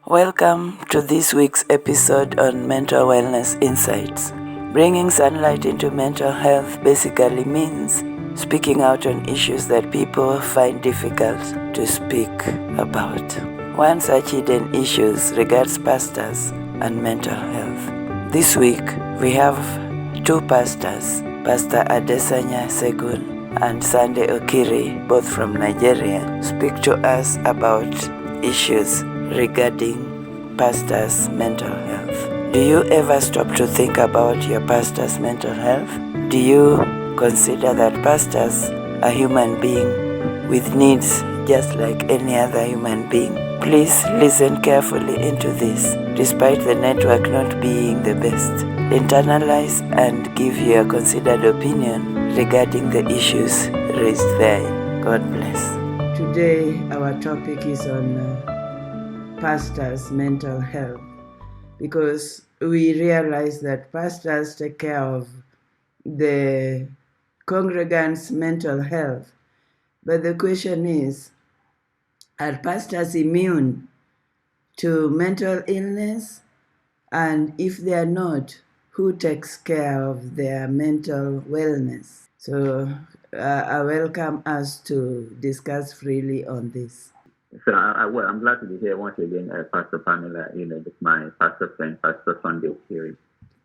Welcome to this week's episode on Mental Wellness Insights. Bringing sunlight into mental health basically means speaking out on issues that people find difficult to speak about. One such hidden issue regards pastors and mental health. This week, we have two pastors, Pastor Adesuny Segun and Sunday Okiri, both from Nigeria, speak to us about issues regarding pastors' mental health. Do you ever stop to think about your pastor's mental health? Do you consider that pastors are human beings with needs just like any other human being? Please listen carefully into this, despite the network not being the best. Internalize and give your considered opinion regarding the issues raised therein. God bless. Today, our topic is on pastors' mental health, because we realize that pastors take care of the congregants' mental health. But the question is, are pastors immune to mental illness? And if they are not, who takes care of their mental wellness? So I welcome us to discuss freely on this. So, I'm glad to be here once again, Pastor Pamela, with my pastor friend, Pastor Sunday Okiri.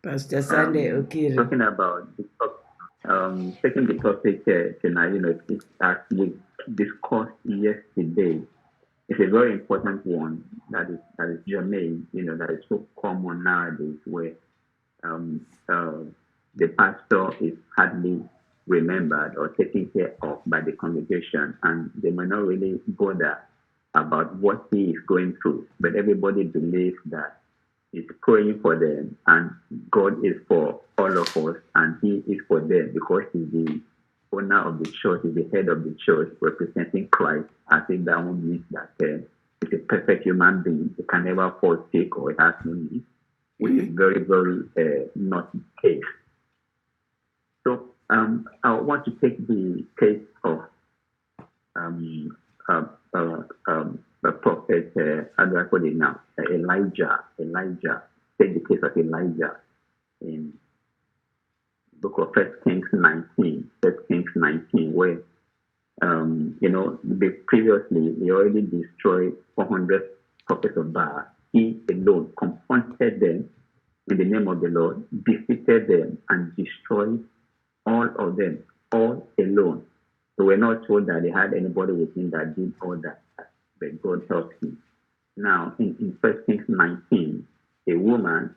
Pastor Sunday Okiri. Talking about the topic, taking the topic tonight, as we discussed yesterday, it's a very important one that is germane, that is so common nowadays, where the pastor is hardly remembered or taken care of by the congregation, and they may not really bother about what he is going through, but everybody believes that he's praying for them and God is for all of us and he is for them because he's the owner of the church, he's the head of the church representing Christ. I think that one means that he's a perfect human being. He can never fall sick or he has no need, which is very, very not the case. So I want to take the case of the prophet, how do I put it now? Elijah. Take the case of Elijah in book of First Kings 19, where previously he already destroyed 400 prophets of Baal. He alone confronted them in the name of the Lord, defeated them, and destroyed all of them, all alone. So we're not told that they had anybody with him that did all that, but God helped him. Now, in 1 Kings 19, a woman,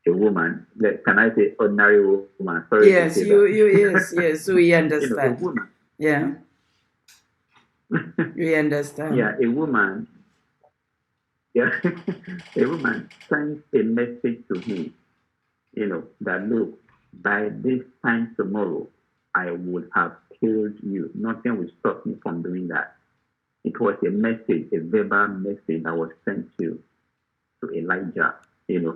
can I say ordinary woman? Sorry, yes, yes, we understand. A woman. Yeah. We understand. Yeah, a woman. Yeah, a woman sent a message to him, that look, by this time tomorrow, I would have killed you. Nothing will stop me from doing that. It was a message, a verbal message that was sent to Elijah,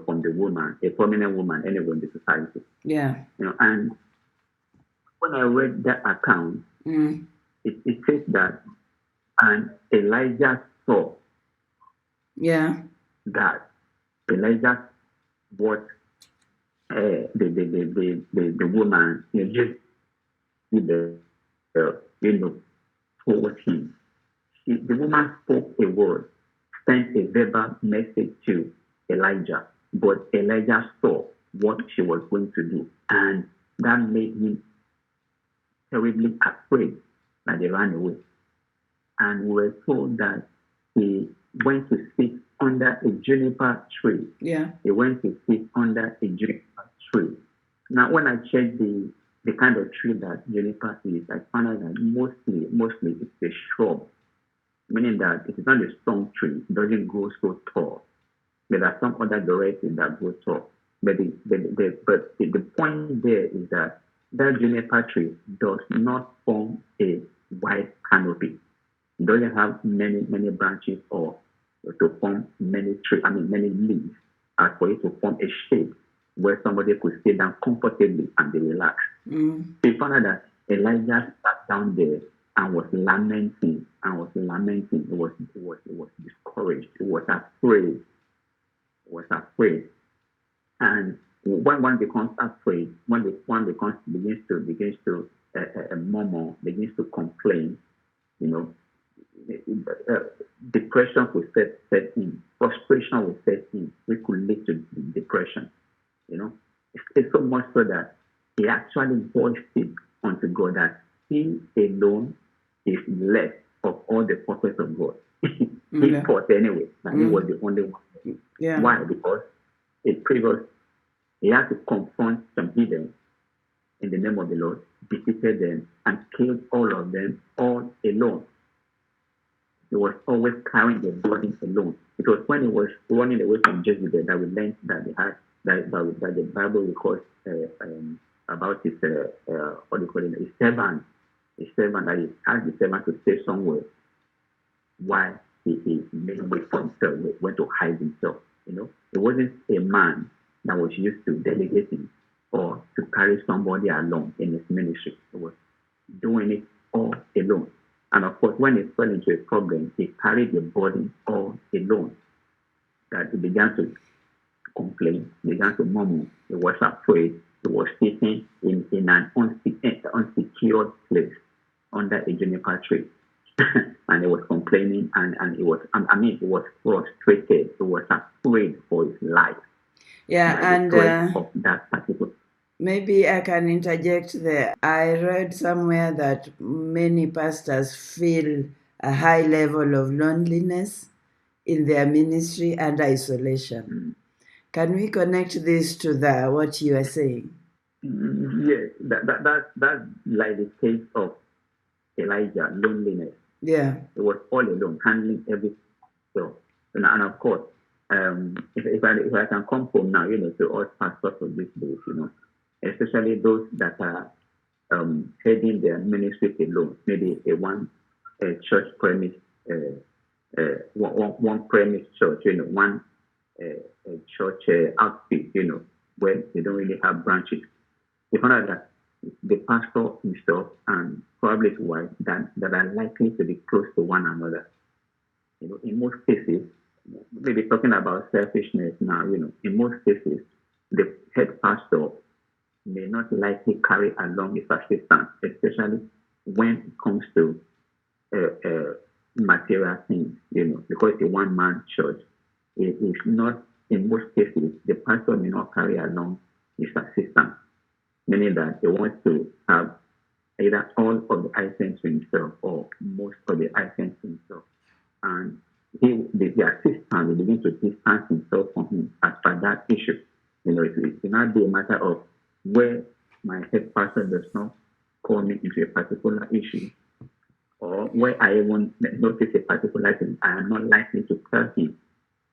from the woman, a prominent woman anyway in the society. Yeah. And when I read that account, it says that, and Elijah saw. Yeah. That Elijah what the woman just told him. The woman spoke a word, sent a verbal message to Elijah, but Elijah saw what she was going to do, and that made him terribly afraid that they ran away. And we were told that he went to sit under a juniper tree. Yeah. He went to sit under a juniper tree. Now, when I checked the kind of tree that juniper is, I found out that mostly it's a shrub, meaning that it is not a strong tree. It doesn't grow so tall. There are some other varieties that grow tall. But the point there is that juniper tree does not form a wide canopy. It doesn't have many branches or to form many leaves, as for it to form a shape where somebody could sit down comfortably and be relaxed. So you found out that Elijah sat down there and was lamenting and was lamenting. It was discouraged. It was afraid. It was afraid. And when one becomes afraid, when the one becomes begins to murmur, begins to complain, you know, uh, depression will set in, frustration will set in, which could lead to depression. You know, it's so much so that he actually voiced it unto God that he alone is less of all the prophets of God. He thought anyway that he was the only one. Yeah. Why? Because in previous he had to confront some heathen in the name of the Lord, defeated them, and killed all of them all alone. He was always carrying the burden alone. It was when he was running away from Jezebel that we learned that they had that the Bible records about his what do you call it, his servant that he asked the servant to stay somewhere while he made way for himself, went to hide himself. You know, it wasn't a man that was used to delegating or to carry somebody along in his ministry. He was doing it all alone. And of course, when he fell into a problem, he carried the burden all alone. That he began to complain, began to murmur. He was afraid. He was sitting in an unsecured place under a juniper tree. And he was complaining, and he was frustrated. He was afraid for his life. Yeah, and of that particular. Maybe I can interject there. I read somewhere that many pastors feel a high level of loneliness in their ministry and isolation. Can we connect this to what you are saying? Yes, that's like the case of Elijah, loneliness. Yeah. It was all alone, handling everything. So, and of course, if I can come home now, to us pastors of this days, especially those that are heading their ministry alone, maybe a church premise, one premise church, one church outfit, where they don't really have branches. You find out that the pastor himself and probably his wife that are likely to be close to one another. In most cases, maybe talking about selfishness now, in most cases, the head pastor may not likely carry along his assistant, especially when it comes to material things, because it's a one-man church. It is not, in most cases, the pastor may not carry along his assistant, meaning that he wants to have either all of the items to himself or most of the items to himself. And the assistant will begin to distance himself from him as per that issue. It will not be a matter of where my head pastor does not call me into a particular issue, or where I even notice a particular thing, I am not likely to tell him,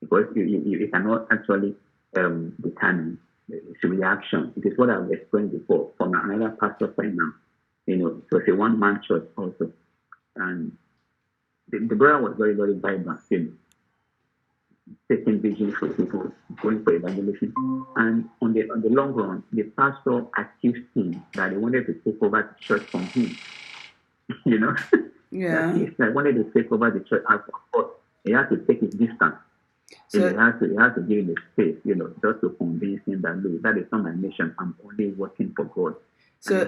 because you cannot actually determine his reaction. It is what I've explained before from another pastor friend now. It was a one-man church also, and the brother was very, very vibrant, taking visions for people, going for evangelism. And on the long run, the pastor accused him that he wanted to take over the church from him. Yeah. He wanted to take over the church. Of course, he had to take his distance. So he has to give him the space, just to convince him that, look, that is not my mission. I'm only working for God. So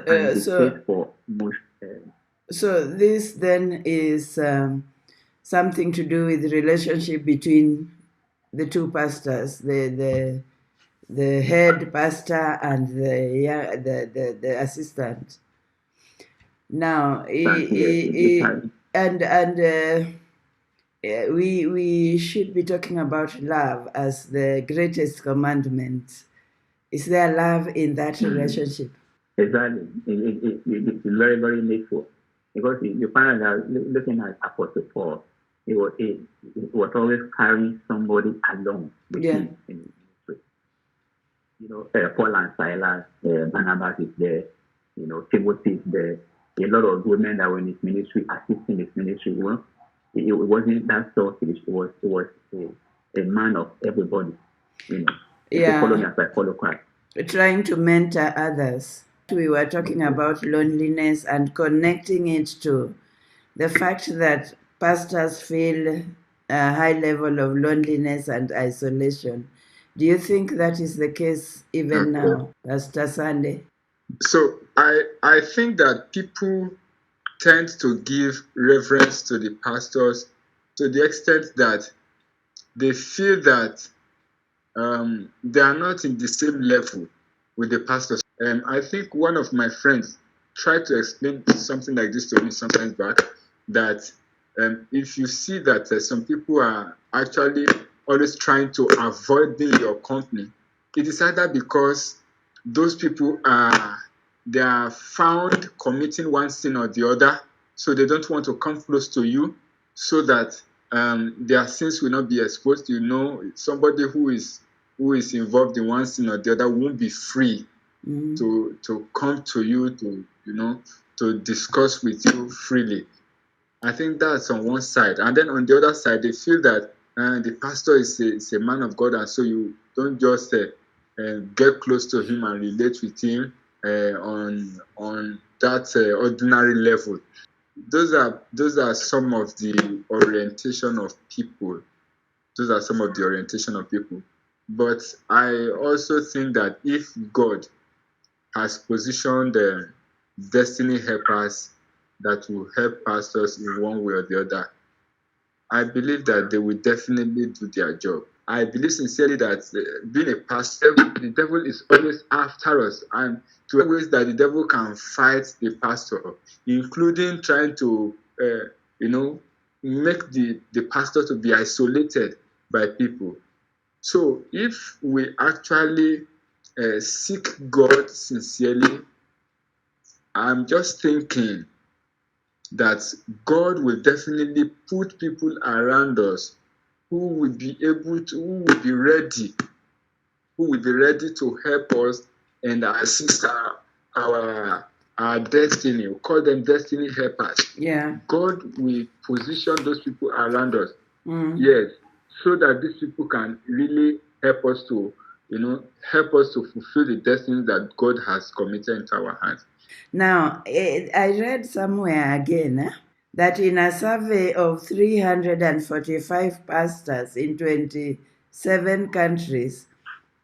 this then is something to do with the relationship between the two pastors, the head pastor and the assistant. Now, we should be talking about love as the greatest commandment. Is there love in that relationship? Exactly. It's very, very needful. Because you find out, looking at Apostle Paul, he was always carrying somebody along with him in ministry. Paul and Silas, Barnabas is there, Timothy is there. A lot of women that were in his ministry, assisting his ministry. It wasn't that selfish. It was a man of everybody. Follow me as I follow Christ. Trying to mentor others. We were talking about loneliness and connecting it to the fact that pastors feel a high level of loneliness and isolation. Do you think that is the case even Okay. now, Pastor Sunday? So I think that people tend to give reverence to the pastors to the extent that they feel that they are not in the same level with the pastors. I think one of my friends tried to explain something like this to me sometimes back, that if you see that some people are actually always trying to avoid being your company, it is either because those people they are found committing one sin or the other, so they don't want to come close to you, so that their sins will not be exposed. Somebody who is involved in one sin or the other won't be free to come to you to discuss with you freely. I think that's on one side, and then on the other side, they feel that the pastor is a man of God, and so you don't just get close to him and relate with him on that ordinary level. Those are some of the orientation of people. Those are some of the orientation of people. But I also think that if God has positioned destiny helpers that will help pastors in one way or the other, I believe that they will definitely do their job. I believe sincerely that being a pastor, the devil is always after us, and to ways that the devil can fight the pastor, including trying to, make the pastor to be isolated by people. So if we actually seek God sincerely, I'm just thinking that God will definitely put people around us who will be ready to help us and assist our destiny. We call them destiny helpers. Yeah. God will position those people around us. Mm. Yes, so that these people can really help us to fulfill the destiny that God has committed into our hands. Now, I read somewhere again that in a survey of 345 pastors in 27 countries,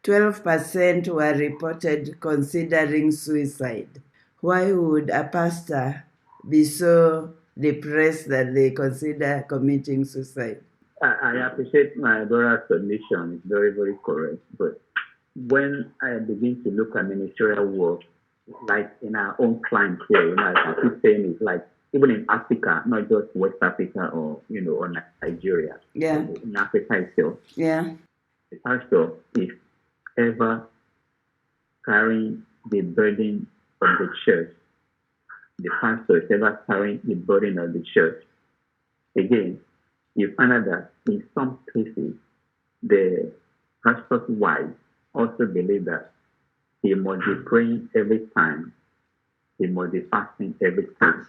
12% were reported considering suicide. Why would a pastor be so depressed that they consider committing suicide? I appreciate my brother's submission. It's very, very correct. But when I begin to look at ministerial work, like in our own client here, like I keep saying, it's like even in Africa, not just West Africa or Nigeria, Yeah. in Africa itself, Yeah. the pastor is ever carrying the burden of the church. The pastor is ever carrying the burden of the church. Again, you find out that in some cases, the pastor's wife also believe that he must be praying every time, he must be fasting every time.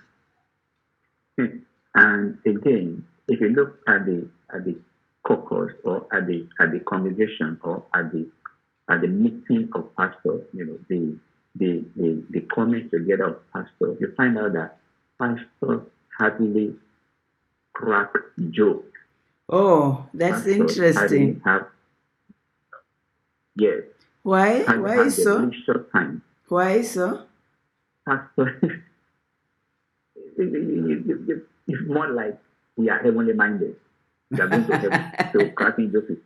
And again, if you look at the caucus or at the congregation or at the meeting of pastors, the coming together of pastors, you find out that pastors hardly crack jokes. Oh, that's Pastors hardly interesting. have, yes, Why? hardly Why have the so? leisure time. Why so? Pastors, it's more like we are heavenly minded. We are going to heaven. So cracking jokes is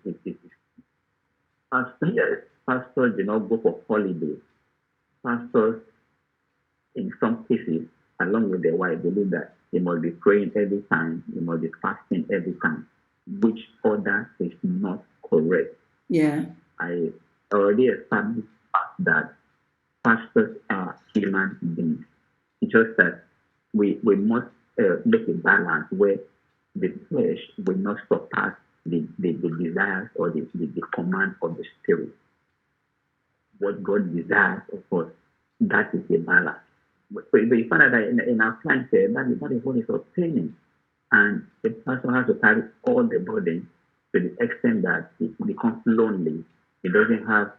pastors, yes, pastors do not go for holiday. Pastors, in some cases, along with their wife, believe that they must be praying every time, they must be fasting every time, which order is not correct. Yeah. I already established that pastors are human beings. It's just that we must make a balance where the flesh will not surpass the desires or the command of the spirit. What God desires of us, that is the balance. But you find out that in our plans, that is what is obtaining. And the person has to carry all the burden to the extent that he becomes lonely. He doesn't have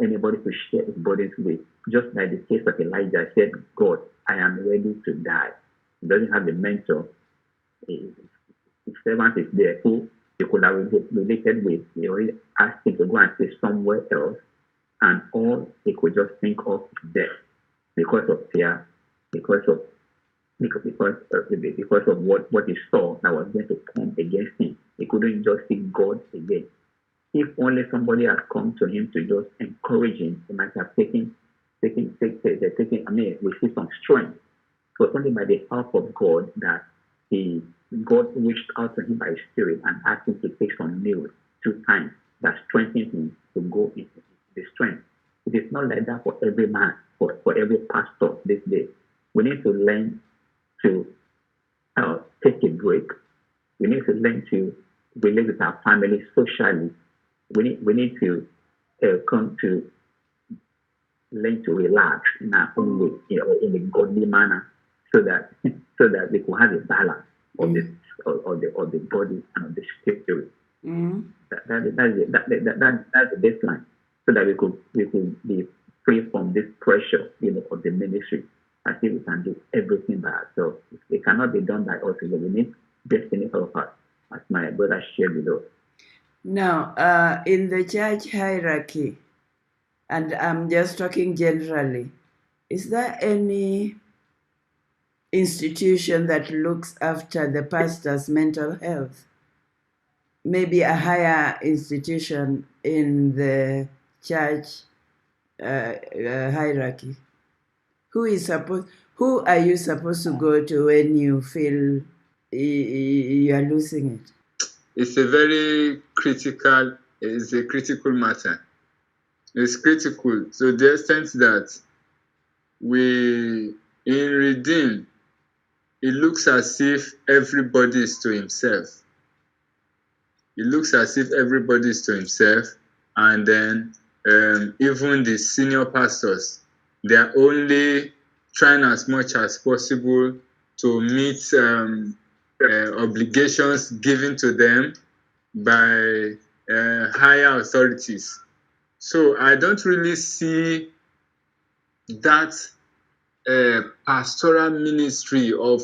anybody to share his burdens with. Just like the case of Elijah said, God, I am ready to die. He doesn't have the mentor his servant is there who he could have related with. He already asked him to go and stay somewhere else, and all he could just think of is death because of fear, because of because of what he saw that was going to come against him. He couldn't just see God again. If only somebody had come to him to just encourage him, he might have taken. I mean, we see some strength. So it's only by the help of God that God reached out to him by his spirit and asked him to take some meals 2 times that strengthened him to go into the strength. It is not like that for every man, for every pastor this day. We need to learn to take a break. We need to learn to relate with our family socially. We need to come to learn to relax in our own way, in a godly manner, so that we can have a balance of the body and of the spirit. That's the baseline, so that we could be free from this pressure, of the ministry. I think we can do everything by ourselves. It cannot be done by us. We need destiny help us, as my brother shared with us. Now, in the church hierarchy, and I'm just talking generally, is there any institution that looks after the pastor's mental health? Maybe a higher institution in the church hierarchy. Who are you supposed to go to when you feel you are losing it? It's a critical matter. It's critical to the extent that in Redeem, it looks as if everybody is to himself. It looks as if everybody is to himself, and then even the senior pastors, they are only trying as much as possible to meet obligations given to them by higher authorities. So I don't really see that pastoral ministry of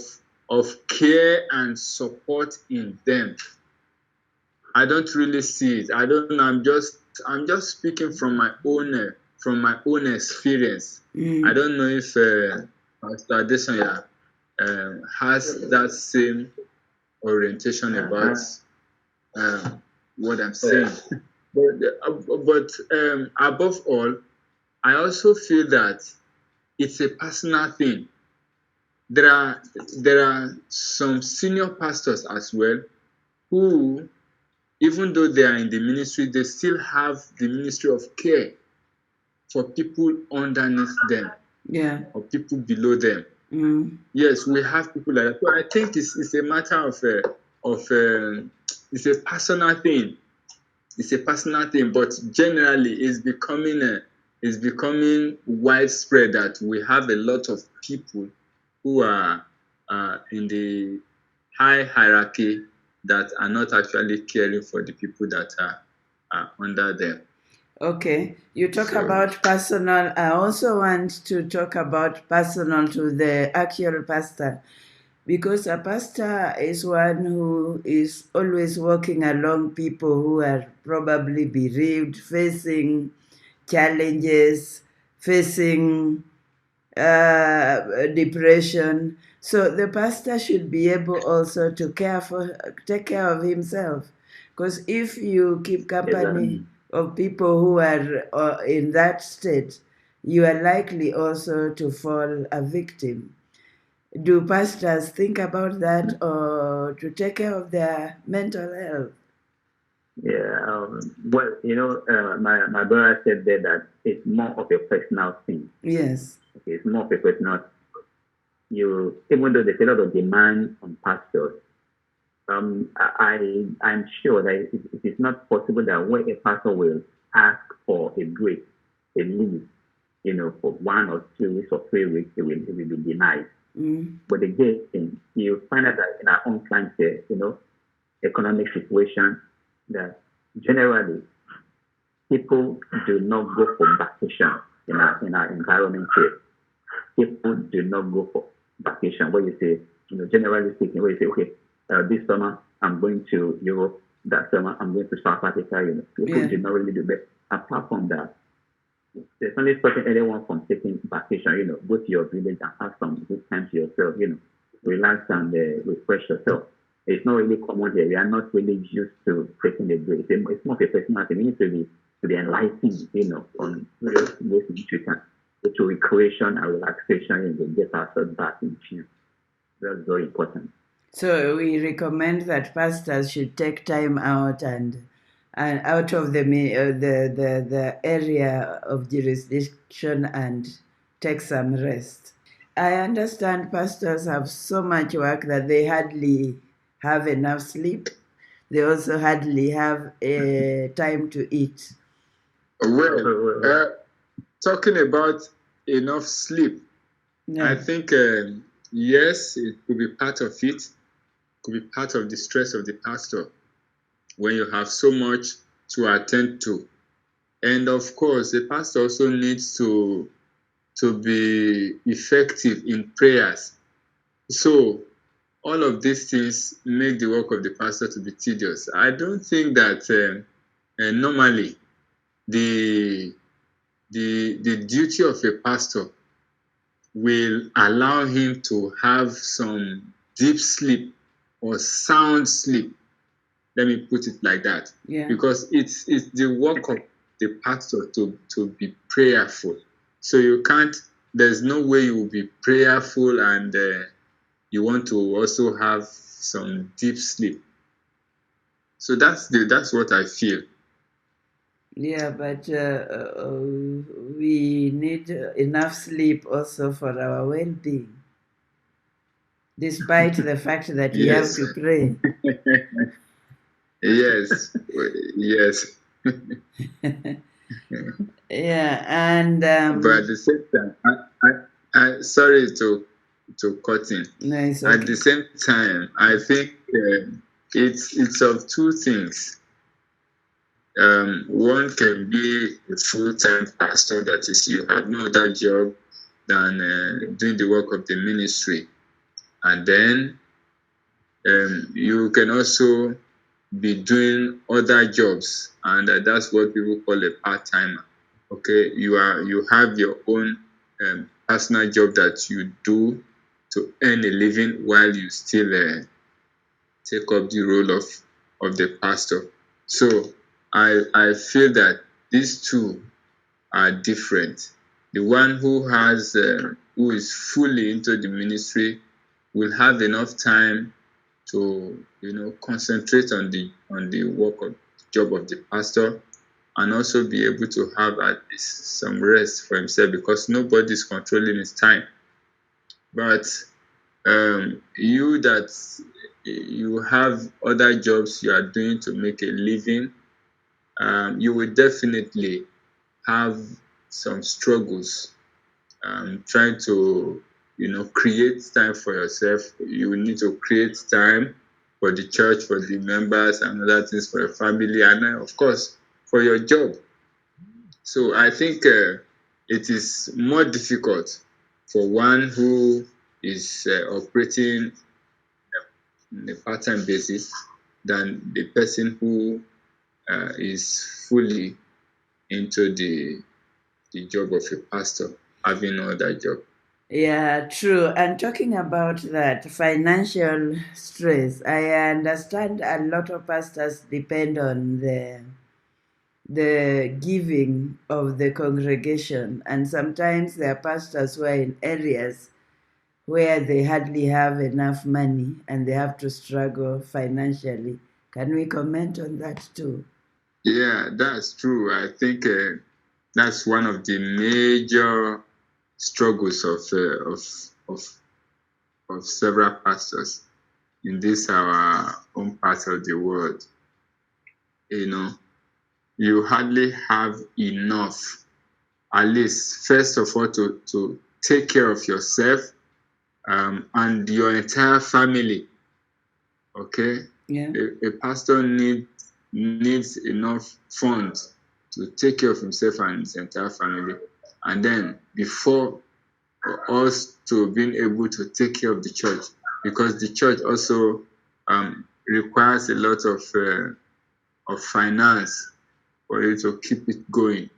care and support in them. I don't really see it. I don't know. I'm just speaking from my own experience. I don't know if Pastor Adesuny has that same orientation about what I'm saying. But above all, I also feel that it's a personal thing. There are some senior pastors as well who, even though they are in the ministry, they still have the ministry of care for people underneath them, or people below them. Yes, we have people like that. So I think it's a matter of it's a personal thing. It's a personal thing, but generally it's becoming widespread that we have a lot of people who are in the high hierarchy that are not actually caring for the people that are under them. Okay, you talk about personal. I also want to talk about personal to the actual pastor, because a pastor is one who is always walking along people who are probably bereaved, facing challenges, facing depression. So the pastor should be able also to take care of himself. Because if you keep company of people who are in that state, you are likely also to fall a victim. Do pastors think about that, or to take care of their mental health? Yeah, well, my brother said there that it's more of a personal thing. Yes. Okay, it's more of a personal. Even though there's a lot of demand on pastors, I'm sure that it is not possible that when a pastor will ask for a break, a leave, for 1 or 2 weeks or 3 weeks, it will be denied. But again, you find out that in our own country, economic situation, that generally people do not go for vacation in our environment here. People do not go for vacation. Where you say, generally speaking, where you say, okay, this summer I'm going to Europe. That summer I'm going to South Africa. People Yeah. do not really do that. Apart from that, there's only stopping anyone from taking vacation. Go to your village and have some good time to yourself. Relax and refresh yourself. It's not really common here. We are not really used to taking a break. It's more of a personal thing. We need to be enlightened. On various ways in which we can go to recreation and relaxation and get ourselves back in tune. That's very important. So we recommend that pastors should take time out and out of the area of jurisdiction and take some rest. I understand pastors have so much work that they hardly have enough sleep. They also hardly have time to eat. Well, talking about enough sleep, Yeah. I think yes, it could be part of it. Could be part of the stress of the pastor when you have so much to attend to. And of course, the pastor also needs to be effective in prayers. So all of these things make the work of the pastor to be tedious. I don't think that normally the duty of a pastor will allow him to have some deep sleep or sound sleep. Let me put it like that. Yeah. Because it's the work of the pastor to be prayerful. So you can't, there's no way you will be prayerful and you want to also have some deep sleep. So that's what I feel. Yeah, but we need enough sleep also for our well-being, despite the fact that we have Yes. to pray. Yes. Yes. Yeah, and But at the same time, I sorry to cut in. no, it's At okay. the same time, I think it's of two things. One can be a full-time pastor, that is, you have no other job than doing the work of the ministry, and then you can also be doing other jobs, and that's what people call a part-timer. Okay, you have your own personal job that you do to earn a living while you still take up the role of the pastor. So I feel that these two are different. The one who is fully into the ministry will have enough time to concentrate on the work of job of the pastor, and also be able to have at least some rest for himself, because nobody is controlling his time. But you have other jobs you are doing to make a living, you will definitely have some struggles trying to create time for yourself. You need to create time for the church, for the members, and other things, for your family, and then, of course, for your job. So I think it is more difficult for one who is operating on a part-time basis than the person who is fully into the job of a pastor, having no other job. Yeah, true. And talking about that financial stress, I understand a lot of pastors depend on the giving of the congregation, and sometimes there are pastors who are in areas where they hardly have enough money and they have to struggle financially. Can we comment on that too? Yeah, that's true. I think that's one of the major struggles of several pastors in this our own part of the world. You hardly have enough, at least first of all, to take care of yourself and your entire family. Okay, Yeah. a pastor needs enough funds to take care of himself and his entire family, and then before us to being able to take care of the church, because the church also requires a lot of finance for you to keep it going.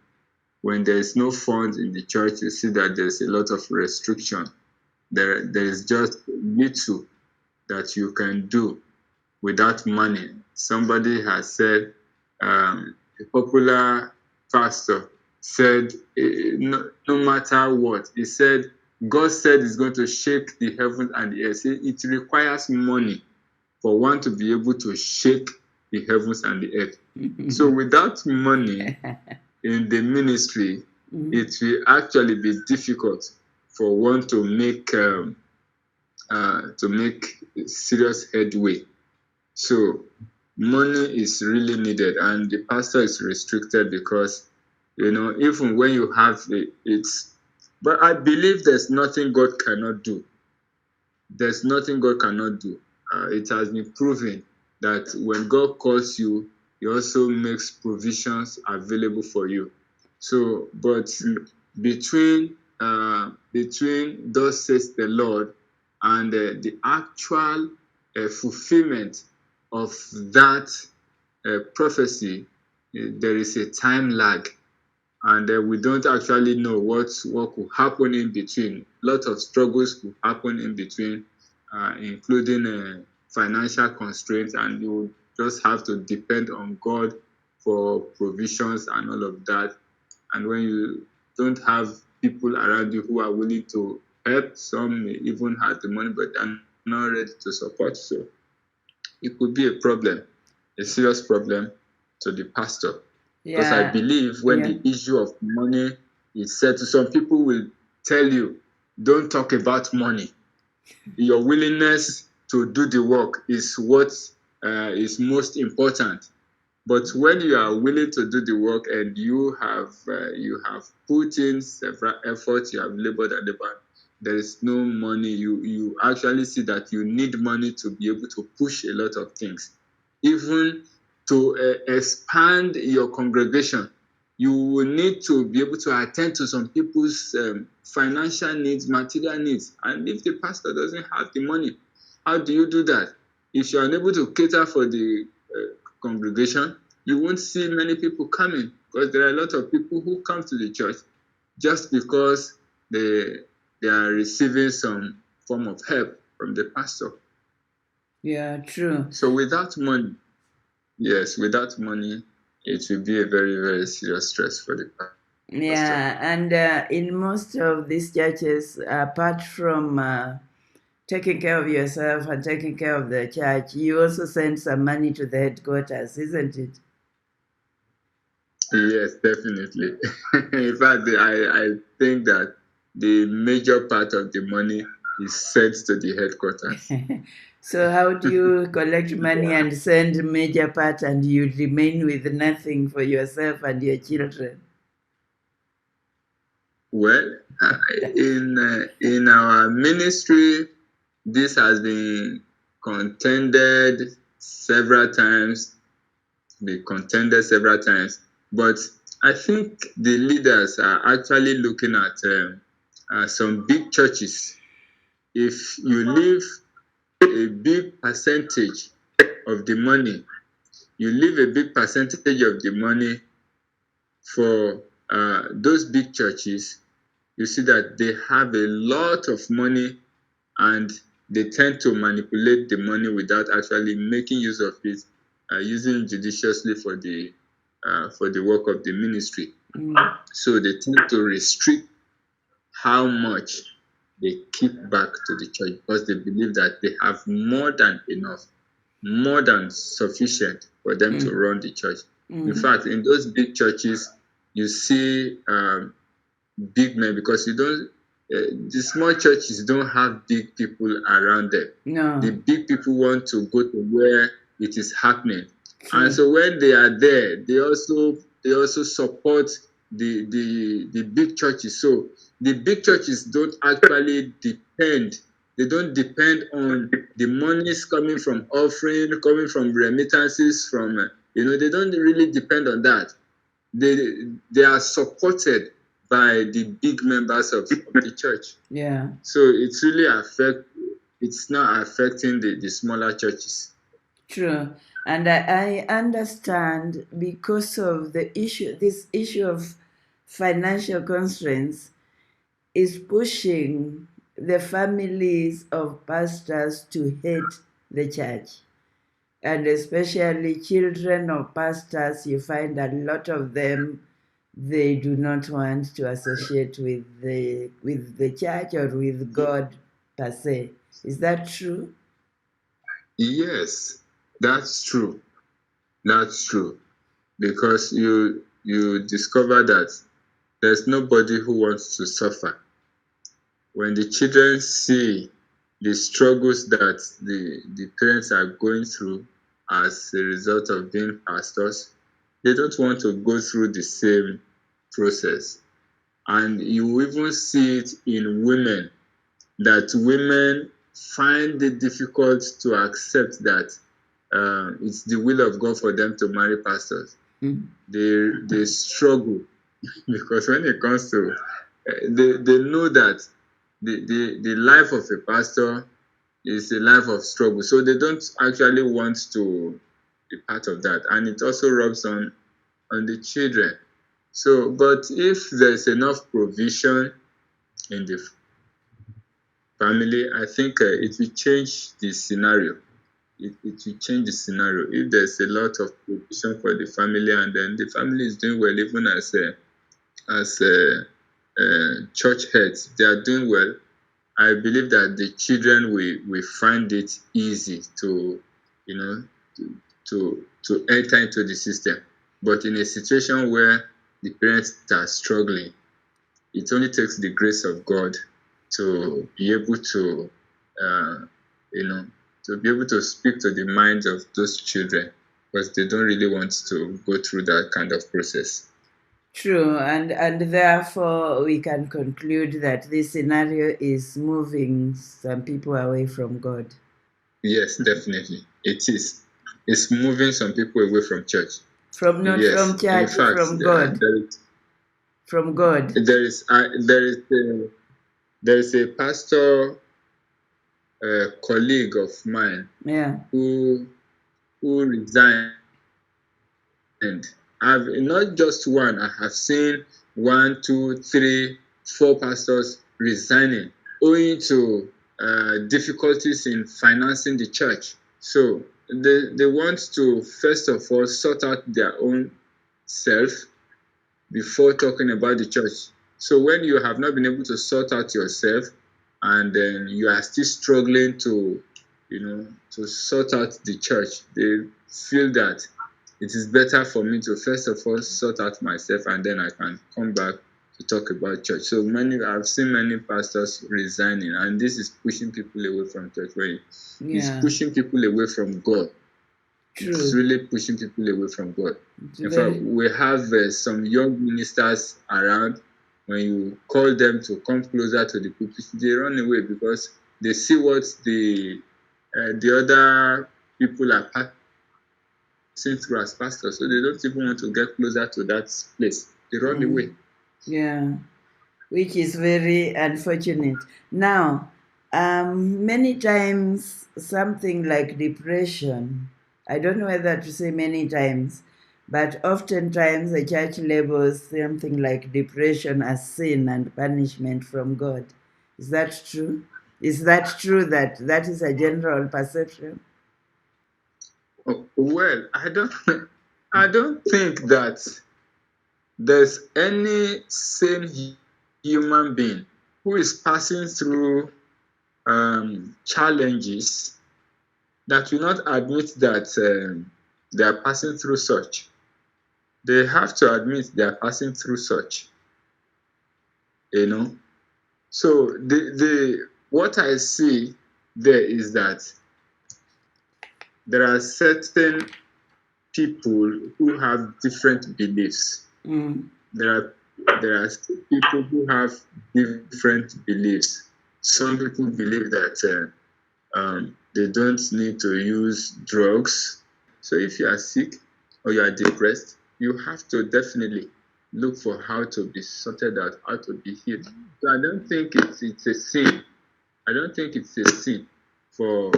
When there is no funds in the church, you see that there's a lot of restriction. There is just little that you can do without money. Somebody has said, a popular pastor said, no matter what, he said, God said he's going to shake the heavens and the earth. It requires money for one to be able to shake the heavens and the earth. So without money in the ministry, it will actually be difficult for one to make serious headway. So money is really needed, and the pastor is restricted because, even when you have it, but I believe there's nothing God cannot do. There's nothing God cannot do. It has been proven that when God calls you, He also makes provisions available for you. So, but between thus says the Lord and the actual fulfillment of that prophecy, there is a time lag, and we don't actually know what could happen in between. Lots of struggles could happen in between, including financial constraints, and you just have to depend on God for provisions and all of that. And when you don't have people around you who are willing to help, some may even have the money, but they're not ready to support. So it could be a problem, a serious problem to the pastor. Because I believe when the issue of money is said to, some people will tell you, don't talk about money. Your willingness to do the work is what is most important. But when you are willing to do the work and you have put in several efforts, you have labored at the back, there is no money. You actually see that you need money to be able to push a lot of things, even to expand your congregation. You will need to be able to attend to some people's financial needs, material needs. And if the pastor doesn't have the money, how do you do that? If you're unable to cater for the congregation, you won't see many people coming, because there are a lot of people who come to the church just because they are receiving some form of help from the pastor. Yeah, true. So without money, without money, it will be a very, very serious stress for the pastor. Yeah, and in most of these churches, apart from taking care of yourself and taking care of the church, you also send some money to the headquarters, isn't it? Yes, definitely. In fact, I think that the major part of the money is sent to the headquarters. So how do you collect money and send major part, and you remain with nothing for yourself and your children? Well, in our ministry, this has been contended several times. But I think the leaders are actually looking at some big churches. If you leave a big percentage of the money, for those big churches, you see that they have a lot of money, and they tend to manipulate the money without actually making use of it, using judiciously for the work of the ministry. So they tend to restrict how much they keep back to the church, because they believe that they have more than enough, more than sufficient for them to run the church. In fact, in those big churches, you see big men, because the small churches don't have big people around them. No. The big people want to go to where it is happening. And so when they are there, they also support the big churches. So the big churches don't actually depend. They don't depend on the monies coming from offering, coming from remittances, from they don't really depend on that. They are supported by the big members of the church. Yeah. So it's really it's not affecting the smaller churches. True. And I understand because of this issue of financial constraints is pushing the families of pastors to hate the church. And especially children of pastors, you find a lot of them, they do not want to associate with the church or with God per se. Is that true? Yes, that's true. That's true. Because you discover that there's nobody who wants to suffer. When the children see the struggles that the parents are going through as a result of being pastors, they don't want to go through the same process. And you even see it in women, that women find it difficult to accept that it's the will of God for them to marry pastors. Mm. They struggle because when it comes to they know that the life of a pastor is a life of struggle, so they don't actually want to be part of that, and it also rubs on the children. So but if there's enough provision in the family, I think it will change the scenario. It will change the scenario if there's a lot of provision for the family, and then the family is doing well, even as church heads, they are doing well. I believe that the children will find it easy to, you know, to enter into the system. But in a situation where the parents are struggling, it only takes the grace of God to be able to, uh, you know, to be able to speak to the minds of those children, because they don't really want to go through that kind of process. True, and therefore we can conclude that this scenario is moving some people away from God. Yes, definitely. It is. It's moving some people away from church. From not from Yes. In church, fact, from God. From God. there is a pastor colleague of mine Yeah. who resigned. I've not just one. I have seen one, two, three, four pastors resigning owing to difficulties in financing the church. So they want to first of all sort out their own self before talking about the church. So when you have not been able to sort out yourself, and then you are still struggling to, to sort out the church, they feel that it is better for me to first of all sort out myself, and then I can come back to talk about church. So I've seen many pastors resigning, and this is pushing people away from church. Where it's Yeah. pushing people away from God. It's True. really pushing people away from God. It's In fact, very we have some young ministers around. When you call them to come closer to the pulpit, they run away because they see what the other people are passing through as pastors. So they don't even want to get closer to that place. They run away. yeah. Which is very unfortunate. Now, many times something like depression, I don't know whether to say many times, but oftentimes the church labels something like depression as sin and punishment from God. Is that true? Is that true that that is a general perception? Oh, well, I don't think that there's any sane human being who is passing through challenges that will not admit that they are passing through such. They have to admit they are passing through such, you know. So the what I see there is that there are certain people who have different beliefs. Mm. There are there are people who have different beliefs. Some people believe that they don't need to use drugs. So if you are sick or you are depressed, you have to definitely look for how to be sorted out, how to be healed. So I don't think it's a sin. I don't think it's a sin for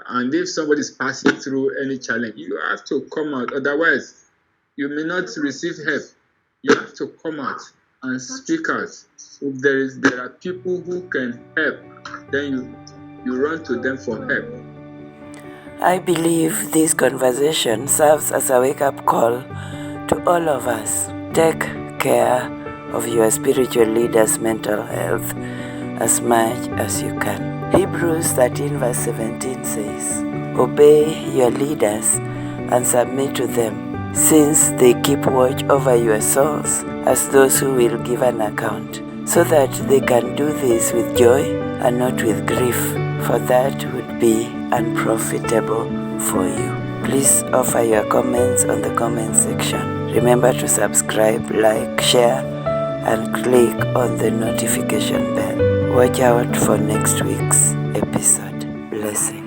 And if somebody is passing through any challenge, you have to come out. Otherwise, you may not receive help. You have to come out and speak out. If there are people who can help, then you run to them for help. I believe this conversation serves as a wake-up call to all of us. Take care of your spiritual leaders' mental health as much as you can. Hebrews 13 verse 17 says, "Obey your leaders and submit to them, since they keep watch over your souls as those who will give an account, so that they can do this with joy and not with grief, for that would be unprofitable for you." Please offer your comments on the comment section. Remember to subscribe, like, share, and click on the notification bell. Watch out for next week's episode. Blessings.